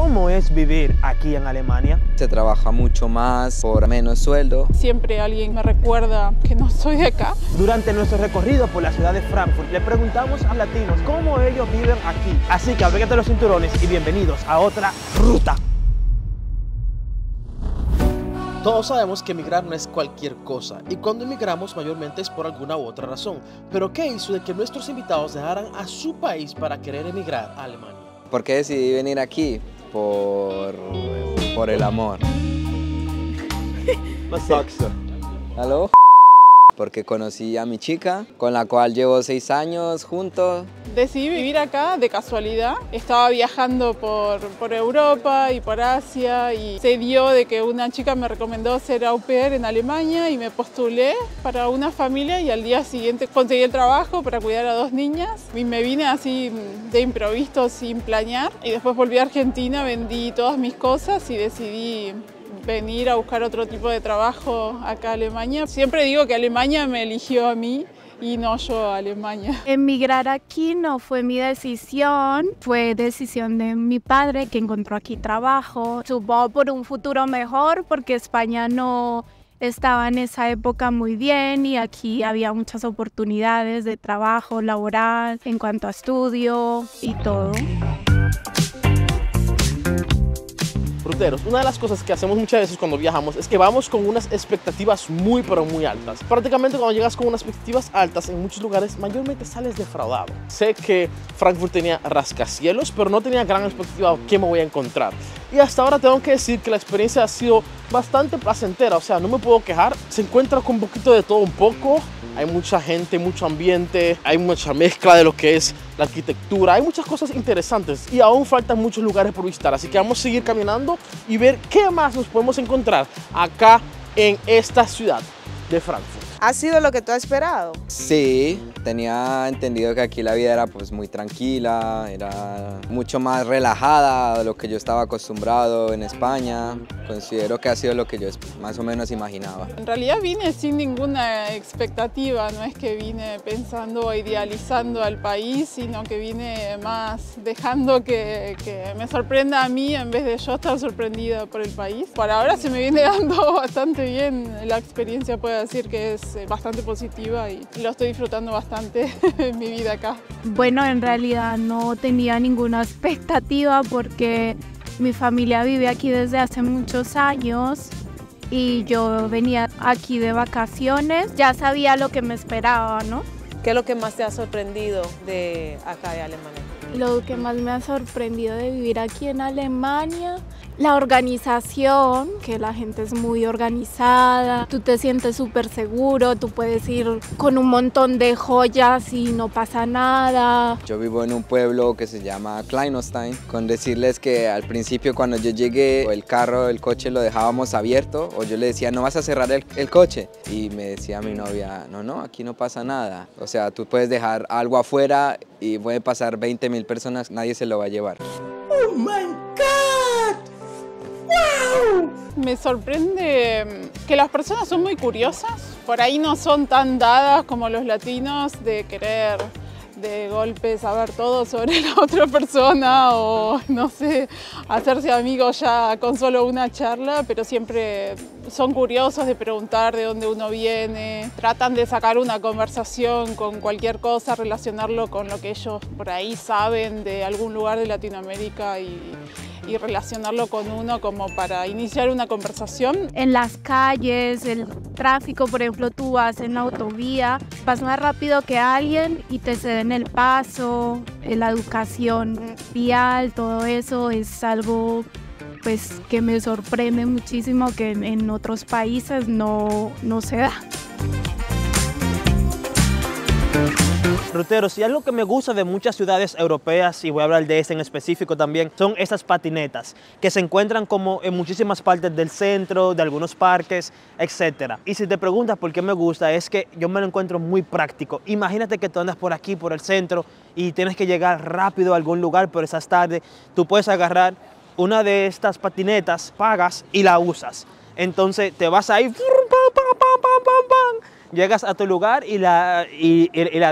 ¿Cómo es vivir aquí en Alemania? Se trabaja mucho más por menos sueldo. Siempre alguien me recuerda que no soy de acá. Durante nuestro recorrido por la ciudad de Frankfurt, le preguntamos a latinos cómo ellos viven aquí. Así que abrígate los cinturones y bienvenidos a otra ruta. Todos sabemos que emigrar no es cualquier cosa y cuando emigramos mayormente es por alguna u otra razón. Pero ¿qué hizo de que nuestros invitados dejaran a su país para querer emigrar a Alemania? ¿Por qué decidí venir aquí? Por el amor. ¿Aló? Porque conocí a mi chica, con la cual llevo 6 años juntos. Decidí vivir acá de casualidad. Estaba viajando por Europa y por Asia y se dio de que una chica me recomendó ser au pair en Alemania y me postulé para una familia y al día siguiente conseguí el trabajo para cuidar a 2 niñas. Y me vine así de improviso sin planear y después volví a Argentina, vendí todas mis cosas y decidí venir a buscar otro tipo de trabajo acá a Alemania. Siempre digo que Alemania me eligió a mí y no yo a Alemania. Emigrar aquí no fue mi decisión, fue decisión de mi padre que encontró aquí trabajo. Supongo por un futuro mejor porque España no estaba en esa época muy bien y aquí había muchas oportunidades de trabajo laboral en cuanto a estudio y todo. Ruteros, una de las cosas que hacemos muchas veces cuando viajamos es que vamos con unas expectativas muy pero muy altas. Prácticamente cuando llegas con unas expectativas altas en muchos lugares mayormente sales defraudado. Sé que Frankfurt tenía rascacielos, pero no tenía gran expectativa de qué me voy a encontrar. Y hasta ahora tengo que decir que la experiencia ha sido bastante placentera, o sea, no me puedo quejar. Se encuentra con un poquito de todo un poco. Hay mucha gente, mucho ambiente, hay mucha mezcla de lo que es la arquitectura, hay muchas cosas interesantes y aún faltan muchos lugares por visitar, así que vamos a seguir caminando y ver qué más nos podemos encontrar acá en esta ciudad de Frankfurt. ¿Ha sido lo que tú has esperado? Sí, tenía entendido que aquí la vida era pues muy tranquila, era mucho más relajada de lo que yo estaba acostumbrado en España. Considero que ha sido lo que yo más o menos imaginaba. En realidad vine sin ninguna expectativa, no es que vine pensando o idealizando al país, sino que vine más dejando que me sorprenda a mí en vez de yo estar sorprendida por el país. Por ahora se me viene dando bastante bien la experiencia, puedo decir que es bastante positiva y lo estoy disfrutando bastante en mi vida acá. Bueno, en realidad no tenía ninguna expectativa porque mi familia vive aquí desde hace muchos años y yo venía aquí de vacaciones, ya sabía lo que me esperaba, ¿no? ¿Qué es lo que más te ha sorprendido de acá de Alemania? Lo que más me ha sorprendido de vivir aquí en Alemania, la organización, que la gente es muy organizada, tú te sientes súper seguro, tú puedes ir con un montón de joyas y no pasa nada. Yo vivo en un pueblo que se llama Kleinstein, con decirles que al principio cuando yo llegué el coche lo dejábamos abierto o yo le decía no vas a cerrar el coche y me decía mi novia no, aquí no pasa nada, o sea tú puedes dejar algo afuera y puede pasar 20.000 personas, nadie se lo va a llevar. ¡Oh my God! ¡Wow! Me sorprende que las personas son muy curiosas, por ahí no son tan dadas como los latinos de querer de golpe saber todo sobre la otra persona o no sé, hacerse amigos ya con solo una charla, pero siempre son curiosos de preguntar de dónde uno viene, tratan de sacar una conversación con cualquier cosa, relacionarlo con lo que ellos por ahí saben de algún lugar de Latinoamérica y relacionarlo con uno como para iniciar una conversación. En las calles, el tráfico, por ejemplo, tú vas en la autovía, vas más rápido que alguien y te ceden el paso, la educación vial, todo eso es algo pues, que me sorprende muchísimo que en otros países no se da. Ruteros, y algo que me gusta de muchas ciudades europeas, y voy a hablar de esta en específico también, son esas patinetas que se encuentran como en muchísimas partes del centro, de algunos parques, etc. Y si te preguntas por qué me gusta, es que yo me lo encuentro muy práctico. Imagínate que tú andas por aquí, por el centro, y tienes que llegar rápido a algún lugar, pero esas tardes tú puedes agarrar una de estas patinetas, pagas y la usas. Entonces te vas ahí, Llegas a tu lugar y la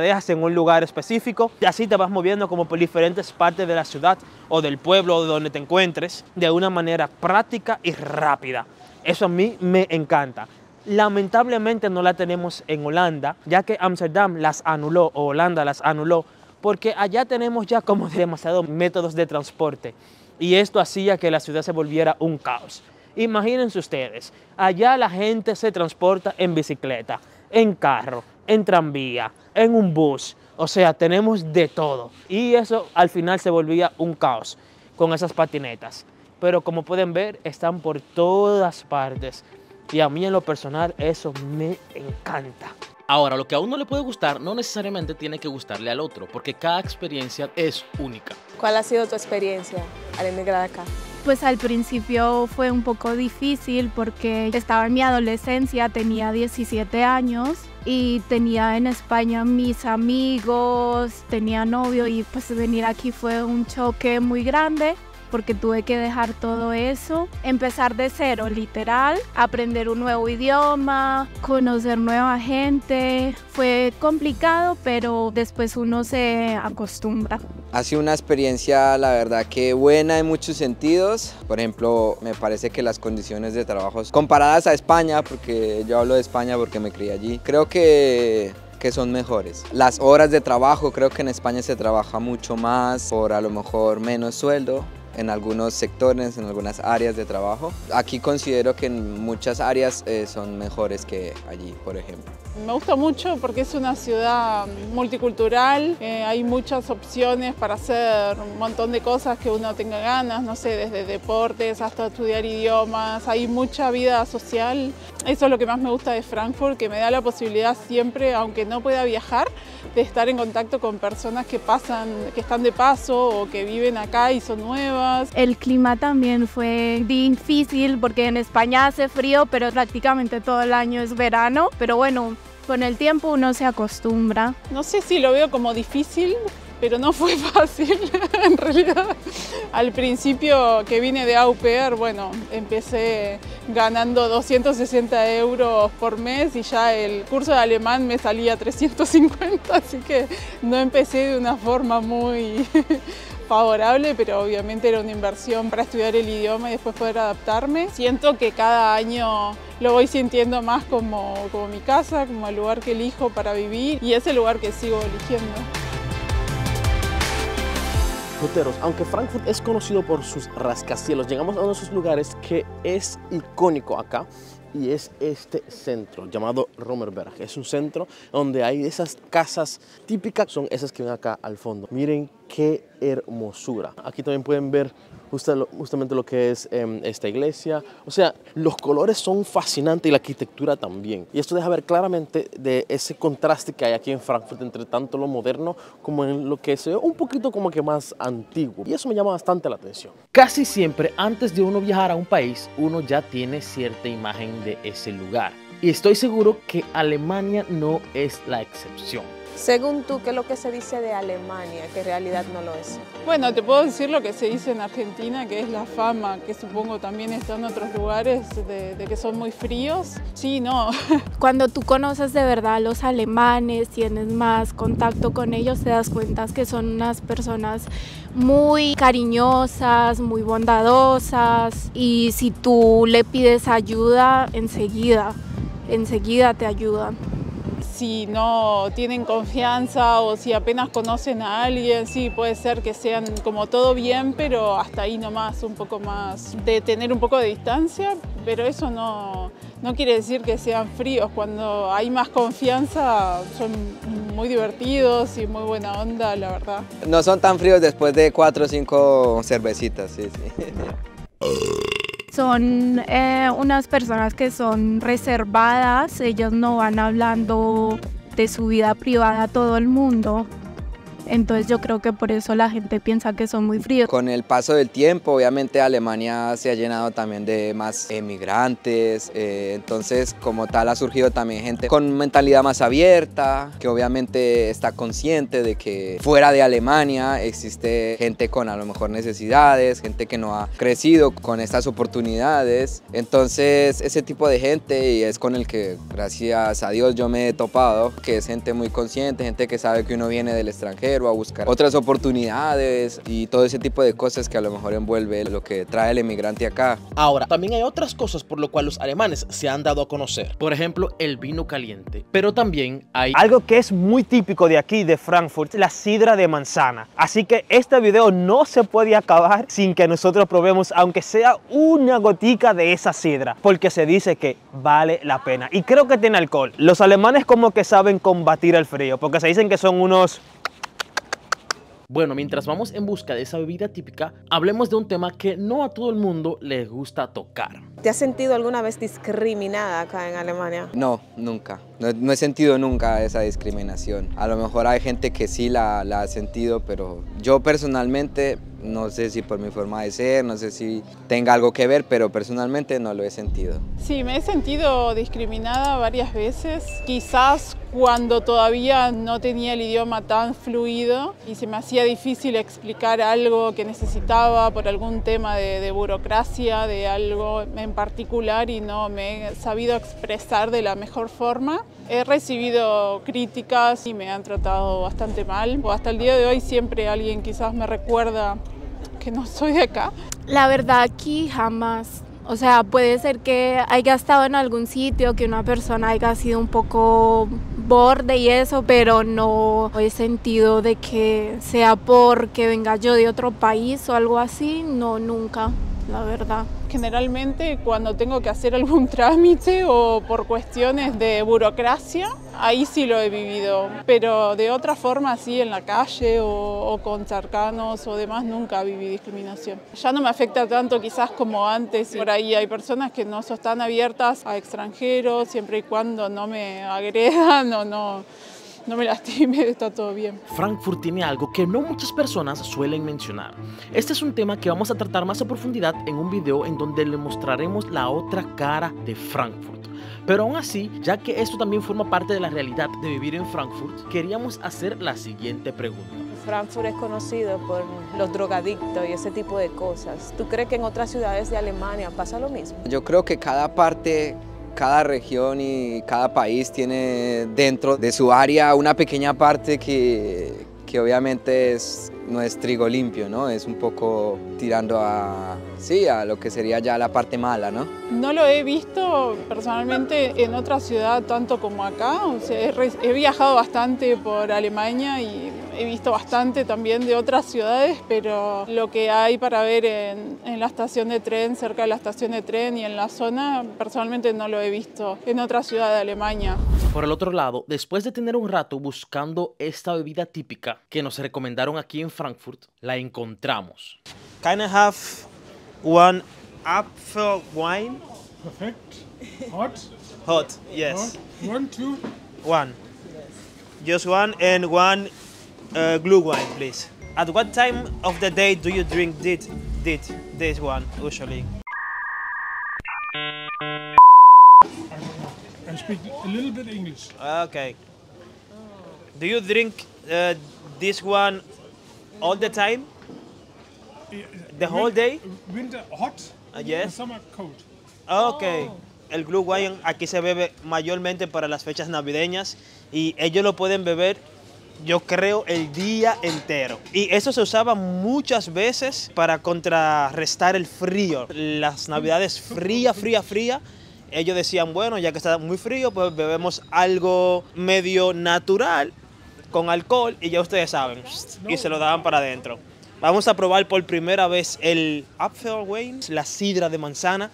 dejas en un lugar específico. Y así te vas moviendo como por diferentes partes de la ciudad o del pueblo o de donde te encuentres de una manera práctica y rápida. Eso a mí me encanta. Lamentablemente no la tenemos en Holanda, ya que Ámsterdam las anuló o Holanda las anuló, porque allá tenemos ya como demasiados métodos de transporte y esto hacía que la ciudad se volviera un caos. Imagínense ustedes, allá la gente se transporta en bicicleta, en carro, en tranvía, en un bus, o sea, tenemos de todo. Y eso al final se volvía un caos con esas patinetas. Pero como pueden ver, están por todas partes. Y a mí en lo personal eso me encanta. Ahora, lo que a uno le puede gustar no necesariamente tiene que gustarle al otro, porque cada experiencia es única. ¿Cuál ha sido tu experiencia al emigrar acá? Pues al principio fue un poco difícil porque estaba en mi adolescencia, tenía 17 años y tenía en España mis amigos, tenía novio y pues venir aquí fue un choque muy grande porque tuve que dejar todo eso, empezar de cero literal, aprender un nuevo idioma, conocer nueva gente. Fue complicado, pero después uno se acostumbra. Ha sido una experiencia, la verdad, que buena en muchos sentidos. Por ejemplo, me parece que las condiciones de trabajo comparadas a España, porque yo hablo de España porque me crié allí, creo que son mejores. Las horas de trabajo, creo que en España se trabaja mucho más por a lo mejor menos sueldo en algunos sectores, en algunas áreas de trabajo. Aquí considero que en muchas áreas son mejores que allí, por ejemplo. Me gusta mucho porque es una ciudad multicultural, hay muchas opciones para hacer un montón de cosas que uno tenga ganas, no sé, desde deportes hasta estudiar idiomas, hay mucha vida social. Eso es lo que más me gusta de Frankfurt, que me da la posibilidad siempre, aunque no pueda viajar, de estar en contacto con personas que están de paso o que viven acá y son nuevas. El clima también fue difícil porque en España hace frío, pero prácticamente todo el año es verano. Pero bueno, con el tiempo uno se acostumbra. No sé si lo veo como difícil, pero no fue fácil en realidad. Al principio que vine de au pair, bueno, empecé ganando 260 euros por mes y ya el curso de alemán me salía 350, así que no empecé de una forma muy favorable, pero obviamente era una inversión para estudiar el idioma y después poder adaptarme. Siento que cada año lo voy sintiendo más como mi casa, como el lugar que elijo para vivir y es el lugar que sigo eligiendo. Ruteros, aunque Frankfurt es conocido por sus rascacielos, llegamos a uno de esos lugares que es icónico acá y es este centro llamado Römerberg. Es un centro donde hay esas casas típicas, son esas que ven acá al fondo. Miren qué hermosura. Aquí también pueden ver justamente lo que es esta iglesia. O sea, los colores son fascinantes y la arquitectura también. Y esto deja ver claramente de ese contraste que hay aquí en Frankfurt entre tanto lo moderno como en lo que se ve un poquito como que más antiguo. Y eso me llama bastante la atención. Casi siempre antes de uno viajar a un país, uno ya tiene cierta imagen de ese lugar. Y estoy seguro que Alemania no es la excepción. Según tú, ¿qué es lo que se dice de Alemania, que en realidad no lo es? Bueno, te puedo decir lo que se dice en Argentina, que es la fama, que supongo también está en otros lugares, de que son muy fríos. Sí, no. Cuando tú conoces de verdad a los alemanes, tienes más contacto con ellos, te das cuenta que son unas personas muy cariñosas, muy bondadosas y si tú le pides ayuda, enseguida te ayudan. Si no tienen confianza o si apenas conocen a alguien, sí, puede ser que sean como todo bien, pero hasta ahí nomás, un poco más de tener un poco de distancia, pero eso no quiere decir que sean fríos. Cuando hay más confianza son muy divertidos y muy buena onda, la verdad. No son tan fríos después de 4 o 5 cervecitas, sí. Son unas personas que son reservadas, ellos no van hablando de su vida privada a todo el mundo. Entonces yo creo que por eso la gente piensa que son muy fríos. Con el paso del tiempo, obviamente Alemania se ha llenado también de más emigrantes, entonces como tal ha surgido también gente con mentalidad más abierta, que obviamente está consciente de que fuera de Alemania existe gente con a lo mejor necesidades, gente que no ha crecido con estas oportunidades. Entonces ese tipo de gente, y es con el que gracias a Dios yo me he topado, que es gente muy consciente, gente que sabe que uno viene del extranjero a buscar otras oportunidades y todo ese tipo de cosas que a lo mejor envuelve lo que trae el emigrante acá. Ahora, también hay otras cosas por lo cual los alemanes se han dado a conocer. Por ejemplo, el vino caliente. Pero también hay algo que es muy típico de aquí, de Frankfurt, la sidra de manzana. Así que este video no se puede acabar sin que nosotros probemos, aunque sea una gotica de esa sidra, porque se dice que vale la pena. Y creo que tiene alcohol. Los alemanes como que saben combatir el frío, porque se dicen que son unos... Bueno, mientras vamos en busca de esa bebida típica, hablemos de un tema que no a todo el mundo les gusta tocar. ¿Te has sentido alguna vez discriminada acá en Alemania? No, nunca. No he sentido nunca esa discriminación. A lo mejor hay gente que sí la ha sentido, pero yo personalmente, no sé si por mi forma de ser, no sé si tenga algo que ver, pero personalmente no lo he sentido. Sí, me he sentido discriminada varias veces, quizás cuando todavía no tenía el idioma tan fluido y se me hacía difícil explicar algo que necesitaba por algún tema de burocracia, de algo en particular, y no me he sabido expresar de la mejor forma. He recibido críticas y me han tratado bastante mal. Hasta el día de hoy siempre alguien quizás me recuerda que no soy de acá. La verdad aquí jamás. O sea, puede ser que haya estado en algún sitio, que una persona haya sido un poco borde y eso, pero no he sentido de que sea porque venga yo de otro país o algo así, no, nunca, la verdad. Generalmente cuando tengo que hacer algún trámite o por cuestiones de burocracia, ahí sí lo he vivido, pero de otra forma, así en la calle o con cercanos o demás, nunca viví discriminación. Ya no me afecta tanto quizás como antes, y por ahí hay personas que no son tan abiertas a extranjeros, siempre y cuando no me agredan o no me lastime, está todo bien. Frankfurt tiene algo que no muchas personas suelen mencionar. Este es un tema que vamos a tratar más a profundidad en un video en donde le mostraremos la otra cara de Frankfurt. Pero aún así, ya que esto también forma parte de la realidad de vivir en Frankfurt, queríamos hacer la siguiente pregunta. Frankfurt es conocido por los drogadictos y ese tipo de cosas. ¿Tú crees que en otras ciudades de Alemania pasa lo mismo? Yo creo que cada parte, cada región y cada país tiene dentro de su área una pequeña parte que obviamente no es trigo limpio, ¿no? Es un poco tirando a lo que sería ya la parte mala, ¿no? No lo he visto personalmente en otra ciudad tanto como acá. O sea, he viajado bastante por Alemania y he visto bastante también de otras ciudades, pero lo que hay para ver en la estación de tren, cerca de la estación de tren y en la zona, personalmente no lo he visto en otra ciudad de Alemania. Por el otro lado, después de tener un rato buscando esta bebida típica que nos recomendaron aquí en Frankfurt, la encontramos. Can I have one apple wine? Perfect. Hot? Hot, yes. One, two. One. Just one, and one glue wine, please. At what time of the day do you drink this one, usually? I speak a little bit English. Okay. Do you drink this one all the time? The whole day? Winter hot, Yes. summer cold. Ok. El glue wine aquí se bebe mayormente para las fechas navideñas y ellos lo pueden beber, yo creo, el día entero. Y eso se usaba muchas veces para contrarrestar el frío. Las navidades fría. Ellos decían, bueno, ya que está muy frío, pues bebemos algo medio natural con alcohol y ya ustedes saben. Y se lo daban para adentro. Vamos a probar por primera vez el Apfelwein, la sidra de manzana.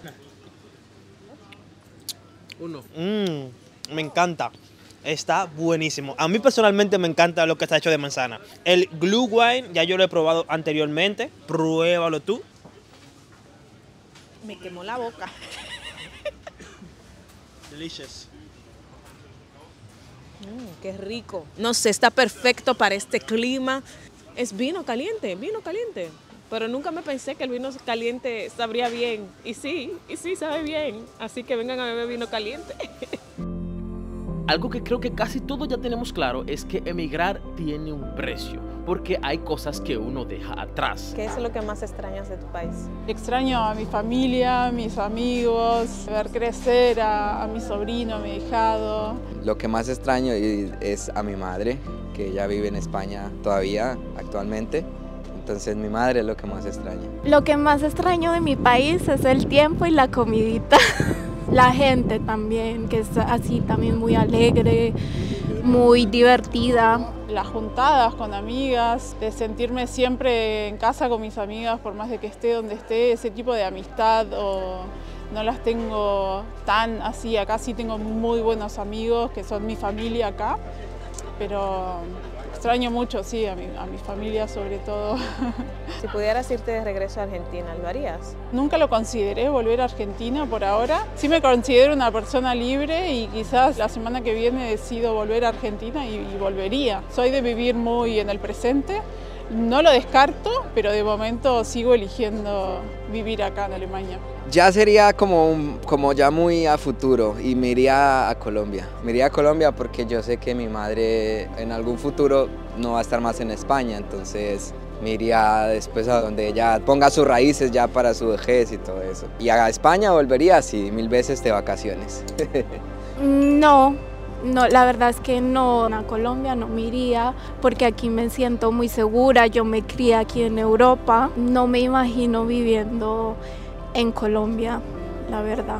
Me encanta. Está buenísimo. A mí personalmente me encanta lo que está hecho de manzana. El glue wine ya yo lo he probado anteriormente. Pruébalo tú. Me quemó la boca. Delicious. Qué rico. No sé, está perfecto para este clima. Es vino caliente, vino caliente. Pero nunca me pensé que el vino caliente sabría bien. Y sí, sabe bien. Así que vengan a beber vino caliente. Algo que creo que casi todos ya tenemos claro es que emigrar tiene un precio, porque hay cosas que uno deja atrás. ¿Qué es lo que más extrañas de tu país? Extraño a mi familia, a mis amigos, ver crecer a mi sobrino, a mi hijado. Lo que más extraño es a mi madre, que ella vive en España todavía, actualmente. Entonces mi madre es lo que más extraño. Lo que más extraño de mi país es el tiempo y la comidita. La gente también, que es así también muy alegre, muy divertida. Las juntadas con amigas, de sentirme siempre en casa con mis amigas, por más de que esté donde esté, ese tipo de amistad o no las tengo tan así. Acá sí tengo muy buenos amigos que son mi familia acá, pero extraño mucho, sí, a mi familia sobre todo. Si pudieras irte de regreso a Argentina, ¿lo harías? Nunca lo consideré volver a Argentina por ahora. Sí me considero una persona libre y quizás la semana que viene decido volver a Argentina y volvería. Soy de vivir muy en el presente. No lo descarto, pero de momento sigo eligiendo vivir acá en Alemania. Ya sería como ya muy a futuro y me iría a Colombia. Me iría a Colombia porque yo sé que mi madre en algún futuro no va a estar más en España, entonces me iría después a donde ella ponga sus raíces ya para su vejez y todo eso. Y a España volvería así 1000 veces de vacaciones. No, la verdad es que no, a Colombia no me iría porque aquí me siento muy segura, yo me crié aquí en Europa, no me imagino viviendo en Colombia, la verdad.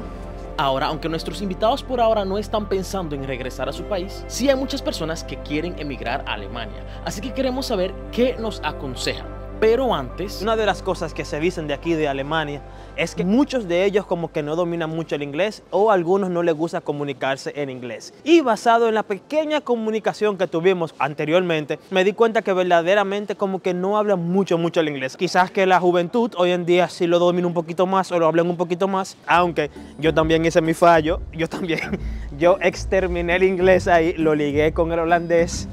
Ahora, aunque nuestros invitados por ahora no están pensando en regresar a su país, sí hay muchas personas que quieren emigrar a Alemania, así que queremos saber qué nos aconsejan. Pero antes, una de las cosas que se dicen de aquí de Alemania es que muchos de ellos como que no dominan mucho el inglés o a algunos no les gusta comunicarse en inglés. Y basado en la pequeña comunicación que tuvimos anteriormente, me di cuenta que verdaderamente como que no hablan mucho el inglés. Quizás que la juventud hoy en día sí lo domina un poquito más o lo hablan un poquito más, aunque yo también hice mi fallo, yo exterminé el inglés ahí, lo ligué con el holandés.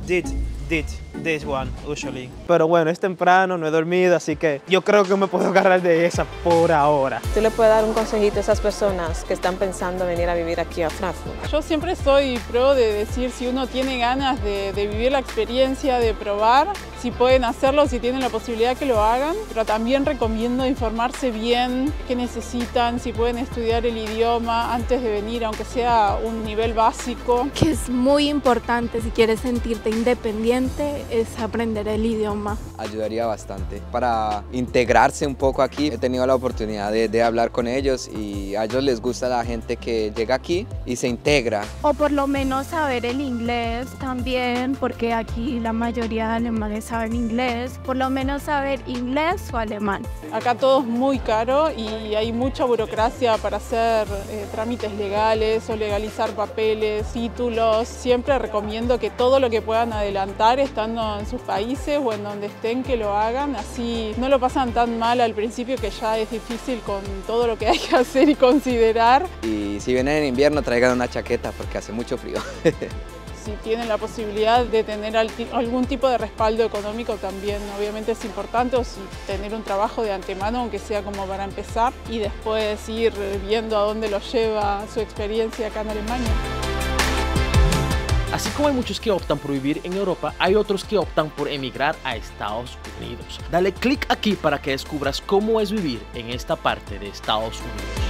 This one, usually. Pero bueno, es temprano, no he dormido, así que yo creo que me puedo agarrar de esa por ahora. ¿Tú le puedes dar un consejito a esas personas que están pensando venir a vivir aquí a Frankfurt? Yo siempre soy pro de decir si uno tiene ganas de vivir la experiencia, de probar, si pueden hacerlo, si tienen la posibilidad que lo hagan, pero también recomiendo informarse bien qué necesitan, si pueden estudiar el idioma antes de venir, aunque sea un nivel básico. Que es muy importante si quieres sentirte independiente, es aprender el idioma. Ayudaría bastante para integrarse un poco aquí. He tenido la oportunidad de hablar con ellos y a ellos les gusta la gente que llega aquí y se integra. O por lo menos saber el inglés también, porque aquí la mayoría de alemanes saben inglés. Por lo menos saber inglés o alemán. Acá todo es muy caro y hay mucha burocracia para hacer trámites legales o legalizar papeles, títulos. Siempre recomiendo que todo lo que puedan adelantar estando en sus países o en donde estén, que lo hagan, así no lo pasan tan mal al principio, que ya es difícil con todo lo que hay que hacer y considerar. Y si vienen en invierno, traigan una chaqueta porque hace mucho frío. Si tienen la posibilidad de tener algún tipo de respaldo económico también, obviamente es importante, o si tener un trabajo de antemano, aunque sea como para empezar, y después ir viendo a dónde los lleva su experiencia acá en Alemania. así como hay muchos que optan por vivir en Europa, hay otros que optan por emigrar a Estados Unidos. Dale clic aquí para que descubras cómo es vivir en esta parte de Estados Unidos.